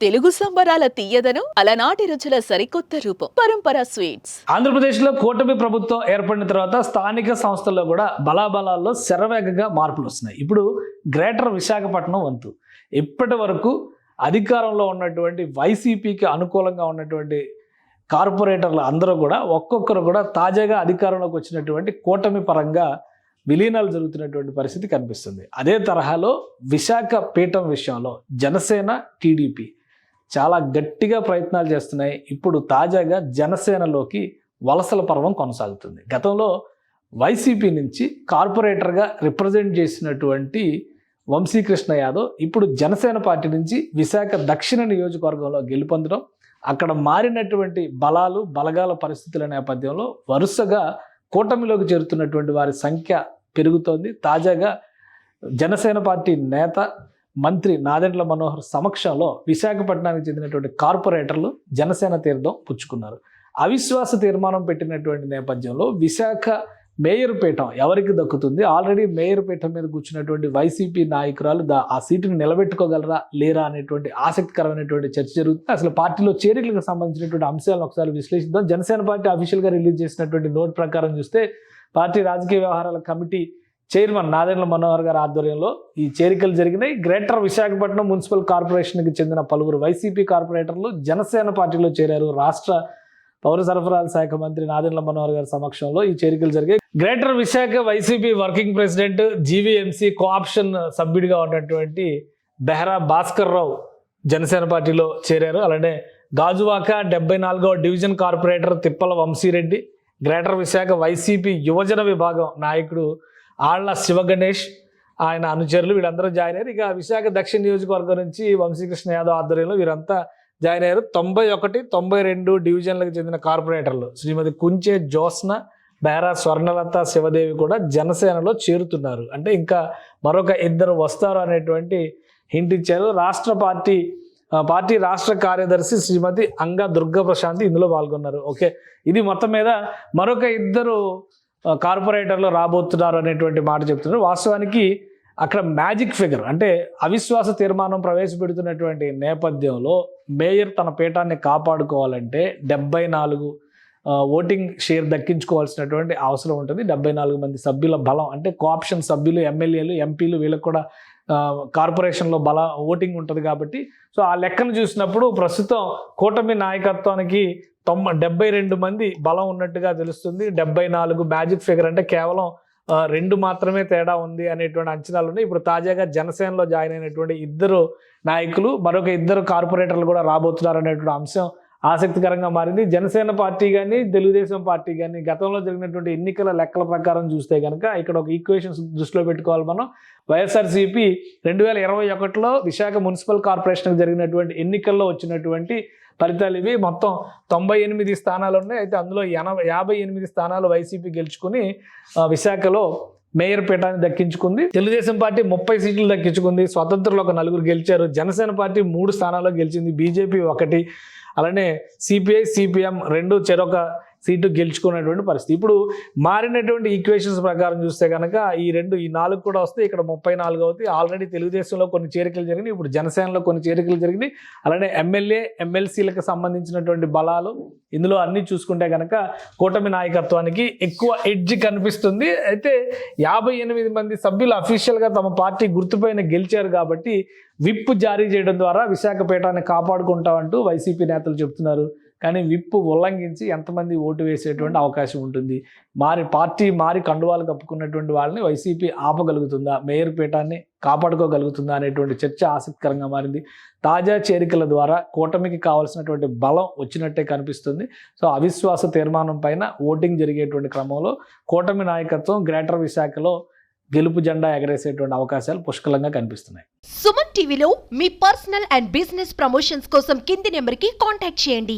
తెలుగు సంబరాల తీయదనం అలనాటి రుచుల సరికొత్త రూపం పరంపర స్వీట్స్. ఆంధ్రప్రదేశ్లో కూటమి ప్రభుత్వం ఏర్పడిన తర్వాత స్థానిక సంస్థల్లో కూడా బలాబలాల్లో శరవేగంగా మార్పులు వస్తున్నాయి. ఇప్పుడు గ్రేటర్ విశాఖపట్నం వంతు ఇప్పటి వరకు అధికారంలో ఉన్నటువంటి వైసీపీకి అనుకూలంగా ఉన్నటువంటి కార్పొరేటర్లు అందరూ కూడా ఒక్కొక్కరు కూడా తాజాగా అధికారంలోకి వచ్చినటువంటి కూటమి పరంగా విలీనాలు జరుగుతున్నటువంటి పరిస్థితి కనిపిస్తుంది. అదే తరహాలో విశాఖ పీఠం విషయంలో జనసేన టీడీపీ చాలా గట్టిగా ప్రయత్నాలు చేస్తున్నాయి. ఇప్పుడు తాజాగా జనసేనలోకి వలసల పర్వం కొనసాగుతుంది. గతంలో వైసీపీ నుంచి కార్పొరేటర్గా రిప్రజెంట్ చేసినటువంటి వంశీకృష్ణ యాదవ్ ఇప్పుడు జనసేన పార్టీ నుంచి విశాఖ దక్షిణ నియోజకవర్గంలో గెలుపొందడం, అక్కడ మారినటువంటి బలగాల పరిస్థితుల నేపథ్యంలో వరుసగా కూటమిలోకి చేరుతున్నటువంటి వారి సంఖ్య పెరుగుతోంది. తాజాగా జనసేన పార్టీ నేత మంత్రి నాదెండ్ల మనోహర్ సమక్షంలో విశాఖపట్నానికి చెందినటువంటి కార్పొరేటర్లు జనసేన తీర్థం పుచ్చుకున్నారు. అవిశ్వాస తీర్మానం పెట్టినటువంటి నేపథ్యంలో విశాఖ మేయర్ పీఠం ఎవరికి దక్కుతుంది, ఆల్రెడీ మేయర్ పీఠం మీద కూర్చున్నటువంటి వైసీపీ నాయకురాలు ఆ సీటును నిలబెట్టుకోగలరా లేరా అనేటువంటి ఆసక్తికరమైనటువంటి చర్చ జరుగుతుంది. అసలు పార్టీలో చేరికలకు సంబంధించినటువంటి అంశాలను ఒకసారి విశ్లేషిద్దాం. జనసేన పార్టీ అఫీషియల్గా రిలీజ్ చేసినటువంటి నోట్ ప్రకారం చూస్తే పార్టీ రాజకీయ వ్యవహారాల కమిటీ చైర్మన్ నాదెండ్ల మనోహర్ గారి ఆధ్వర్యంలో ఈ చేరికలు జరిగినాయి. గ్రేటర్ విశాఖపట్నం మున్సిపల్ కార్పొరేషన్కి చెందిన పలువురు వైసీపీ కార్పొరేటర్లు జనసేన పార్టీలో చేరారు. రాష్ట్ర పౌర సరఫరాల శాఖ మంత్రి నాదెండ్ల మనోహర్ గారి సమక్షంలో ఈ చేరికలు జరిగాయి. Greater Visakha YCP working president, GVMC cooption సభ్యుడిగా ఉన్నటువంటి బెహ్రా భాస్కర్ రావు జనసేన పార్టీలో చేరారు. అలానే గాజువాక 74వ division corporator Tippala Vamsi Reddy, greater Visakha YCP యువజన విభాగం నాయకుడు ఆళ్ల శివగణేష్, ఆయన అనుచరులు వీళ్ళందరూ జాయిన్ అయ్యారు. ఇక విశాఖ దక్షిణ నియోజకవర్గం నుంచి వంశీకృష్ణ యాదవ్ ఆధ్వర్యంలో వీరంతా జాయిన్ అయ్యారు. 91, 92 డివిజన్లకు చెందిన కార్పొరేటర్లు శ్రీమతి కుంచే జ్యోత్స్న, బేరా స్వర్ణలత శివదేవి కూడా జనసేనలో చేరుతున్నారు. అంటే ఇంకా మరొక ఇద్దరు వస్తారు అనేటువంటి హింట్ ఇచ్చారు. పార్టీ రాష్ట్ర కార్యదర్శి శ్రీమతి అంగ దుర్గా ప్రశాంతి ఇందులో పాల్గొన్నారు. ఓకే, ఇది మొత్తం మీద మరొక ఇద్దరు కార్పొరేటర్లు రాబోతున్నారు అనేటువంటి మాట చెప్తున్నారు. వాస్తవానికి అక్కడ మ్యాజిక్ ఫిగర్ అంటే అవిశ్వాస తీర్మానం ప్రవేశపెడుతున్నటువంటి నేపథ్యంలో మేయర్ తన పీఠాన్ని కాపాడుకోవాలంటే 74 ఓటింగ్ షేర్ దక్కించుకోవాల్సినటువంటి అవసరం ఉంటుంది. 74 మంది సభ్యుల బలం అంటే కోఆప్షన్ సభ్యులు, ఎమ్మెల్యేలు, ఎంపీలు వీళ్ళకి కూడా కార్పొరేషన్లో ఓటింగ్ ఉంటుంది కాబట్టి సో ఆ లెక్కను చూసినప్పుడు ప్రస్తుతం కూటమి నాయకత్వానికి 72 మంది బలం ఉన్నట్టుగా తెలుస్తుంది. 74 మ్యాజిక్ ఫిగర్ అంటే కేవలం 2 మాత్రమే తేడా ఉంది అనేటువంటి అంచనాలు ఉన్నాయి. ఇప్పుడు తాజాగా జనసేనలో జాయిన్ అయినటువంటి ఇద్దరు నాయకులు, మరొక ఇద్దరు కార్పొరేటర్లు కూడా రాబోతున్నారు అనేటువంటి అంశం ఆసక్తికరంగా మారింది. జనసేన పార్టీ కానీ తెలుగుదేశం పార్టీ కానీ గతంలో జరిగినటువంటి ఎన్నికల లెక్కల ప్రకారం చూస్తే కనుక ఇక్కడ ఒక ఈక్వేషన్స్ దృష్టిలో పెట్టుకోవాలి మనం. వైఎస్ఆర్సీపీ 2021లో విశాఖ మున్సిపల్ కార్పొరేషన్కి జరిగినటువంటి ఎన్నికల్లో వచ్చినటువంటి ఫలితాలు ఇవి. మొత్తం 98 స్థానాలు ఉన్నాయి. అయితే అందులో 58 స్థానాలు వైసీపీ గెలుచుకుని విశాఖలో మేయర్ పీఠాన్ని దక్కించుకుంది. తెలుగుదేశం పార్టీ 30 సీట్లు దక్కించుకుంది. స్వతంత్రులు ఒక 4 గెలిచారు. జనసేన పార్టీ 3 స్థానాల్లో గెలిచింది. బీజేపీ 1, అలానే సిపిఐ, సిపిఎం 2 చెరొక సీటు గెలుచుకున్నటువంటి పరిస్థితి. ఇప్పుడు మారినటువంటి ఈక్వేషన్స్ ప్రకారం చూస్తే కనుక ఈ 4 కూడా వస్తే ఇక్కడ 34 అవుతాయి. ఆల్రెడీ తెలుగుదేశంలో కొన్ని చేరికలు జరిగినాయి, ఇప్పుడు జనసేనలో కొన్ని చేరికలు జరిగినాయి. అలానే ఎమ్మెల్యే, ఎమ్మెల్సీలకు సంబంధించినటువంటి బలాలు ఇందులో అన్నీ చూసుకుంటే కనుక కూటమి నాయకత్వానికి ఎక్కువ ఎడ్జ్ కనిపిస్తుంది. అయితే 58 మంది సభ్యులు అఫీషియల్గా తమ పార్టీ గుర్తుపైన గెలిచారు కాబట్టి విప్ జారీ చేయడం ద్వారా విశాఖ పీఠాన్ని కాపాడుకుంటామంటూ వైసీపీ నేతలు చెప్తున్నారు. కానీ విప్ ఉల్లంఘించి ఎంతమంది ఓటు వేసేటువంటి అవకాశం ఉంటుంది? పార్టీ మారి కండువాలు కప్పుకున్నటువంటి వాళ్ళని వైసీపీ ఆపగలుగుతుందా, మేయర్ పీఠాన్ని కాపాడుకోగలుగుతుందా అనేటువంటి చర్చ ఆసక్తికరంగా మారింది. తాజా చేరికల ద్వారా కూటమికి కావాల్సినటువంటి బలం వచ్చినట్టే కనిపిస్తుంది. సో అవిశ్వాస తీర్మానం పైన ఓటింగ్ జరిగేటువంటి క్రమంలో కూటమి నాయకత్వం గ్రేటర్ విశాఖలో గెలుపు జెండా ఎగరేసేటువంటి అవకాశాలు పుష్కలంగా కనిపిస్తున్నాయి. సుమన్ టీవీలో మీ పర్సనల్ అండ్ బిజినెస్ ప్రమోషన్స్ కోసం కింది నెంబర్కి కాంటాక్ట్ చేయండి.